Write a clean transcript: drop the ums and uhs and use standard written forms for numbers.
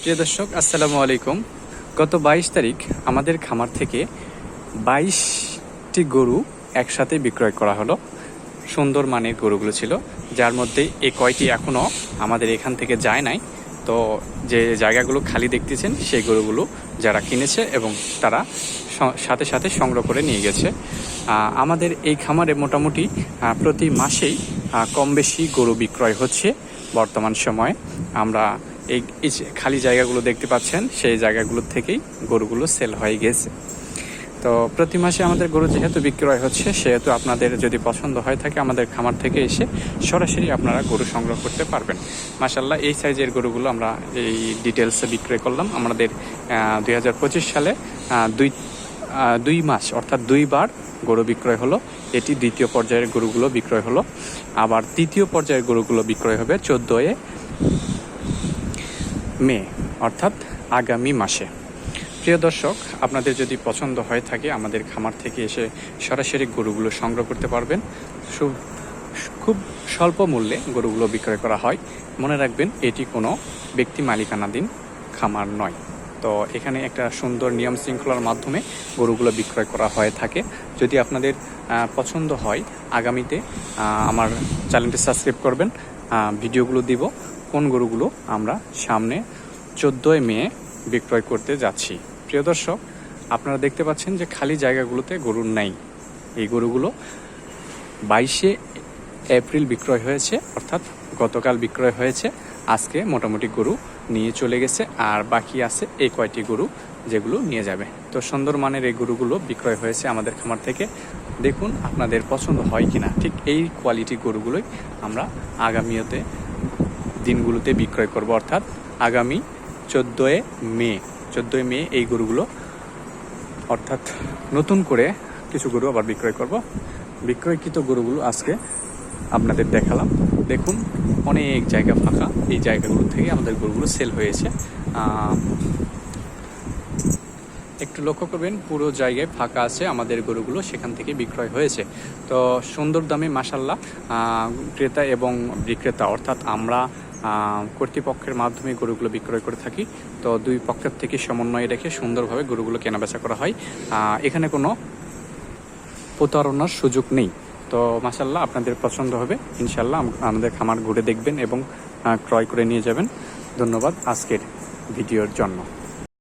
প্রিয় দর্শক, আসসালামু আলাইকুম। গত 22 তারিখ আমাদের খামার থেকে 22টি গরু একসাথে বিক্রয় করা হলো। সুন্দর মানের গরুগুলো ছিল, যার মধ্যে এই কয়টি এখনও আমাদের এখান থেকে যায় নাই। তো যে জায়গাগুলো খালি দেখতেছেন সেই গরুগুলো যারা কিনেছে এবং তারা সাথে সাথে সংগ্রহ করে নিয়ে গেছে। আমাদের এই খামারে মোটামুটি প্রতি মাসেই কম বেশি গরু বিক্রয় হচ্ছে। বর্তমান সময়ে আমরা এই খালি জায়গাগুলো দেখতে পাচ্ছেন, সেই জায়গাগুলো থেকেই গরুগুলো সেল হয়ে গেছে। তো প্রতি মাসে আমাদের গরু যেহেতু বিক্রয় হচ্ছে, সেহেতু আপনাদের যদি পছন্দ হয়ে থাকে আমাদের খামার থেকে এসে সরাসরি আপনারা গরু সংগ্রহ করতে পারবেন। মাশাআল্লাহ, এই সাইজের গরুগুলো আমরা এই ডিটেলসে বিক্রয় করলাম। আমাদের 2025 সালে দুই মাস অর্থাৎ 2 বার গরু বিক্রয় হলো। এটি দ্বিতীয় পর্যায়ের গরুগুলো বিক্রয় হলো। আবার তৃতীয় পর্যায়ের গরুগুলো বিক্রয় হবে 14 মে অর্থাৎ আগামী মাসে। প্রিয় দর্শক, আপনাদের যদি পছন্দ হয়ে থাকে আমাদের খামার থেকে এসে সরাসরি গরুগুলো সংগ্রহ করতে পারবেন। খুব স্বল্প মূল্যে গরুগুলো বিক্রয় করা হয়। মনে রাখবেন, এটি কোনো ব্যক্তি মালিকানাধীন খামার নয়। তো এখানে একটা সুন্দর নিয়ম শৃঙ্খলার মাধ্যমে গরুগুলো বিক্রয় করা হয়ে থাকে। যদি আপনাদের পছন্দ হয়, আগামীতে আমার চ্যানেলটি সাবস্ক্রাইব করবেন। ভিডিওগুলো দিব কোন গরুগুলো আমরা সামনে 14 মে বিক্রয় করতে যাচ্ছি। প্রিয় দর্শক, আপনারা দেখতে পাচ্ছেন যে খালি জায়গাগুলোতে গরু নেই। এই গরুগুলো 22 এপ্রিল বিক্রয় হয়েছে, অর্থাৎ গতকাল বিক্রয় হয়েছে। আজকে মোটামুটি গরু নিয়ে চলে গেছে, আর বাকি আছে এই কয়টি গরু যেগুলো নিয়ে যাবে। তো সুন্দর মানের এই গরুগুলো বিক্রয় হয়েছে আমাদের খামার থেকে। দেখুন আপনাদের পছন্দ হয় কিনা। ঠিক এই কোয়ালিটি গরুগুলোই আমরা আগামীতে দিনগুলোতে বিক্রয় করব, অর্থাৎ আগামী 14 মে এই গরুগুলো, অর্থাৎ নতুন করে কিছু গরু আবার বিক্রয় করব। বিক্রয়কৃত গরুগুলো আজকে আপনাদের দেখালাম। দেখুন অনেক জায়গা ফাঁকা, এই জায়গাগুলো থেকে আমাদের গরুগুলো সেল হয়েছে। একটু লক্ষ্য করবেন, পুরো জায়গায় ফাঁকা আছে আমাদের গরুগুলো, সেখান থেকে বিক্রয় হয়েছে। তো সুন্দর দামে মাশাআল্লাহ ক্রেতা এবং বিক্রেতা, অর্থাৎ আমরা কর্তৃপক্ষের মাধ্যমে গরুগুলো বিক্রয় করে থাকি। তো দুই পক্ষের থেকে সমন্বয় রেখে সুন্দরভাবে গরুগুলো কেনাবেচা করা হয়। এখানে কোনো প্রতারণার সুযোগ নেই। তো মাশাআল্লাহ, আপনাদের পছন্দ হবে ইনশাআল্লাহ। আমাদের খামার ঘুরে দেখবেন এবং ক্রয় করে নিয়ে যাবেন। ধন্যবাদ আজকের ভিডিওর জন্য।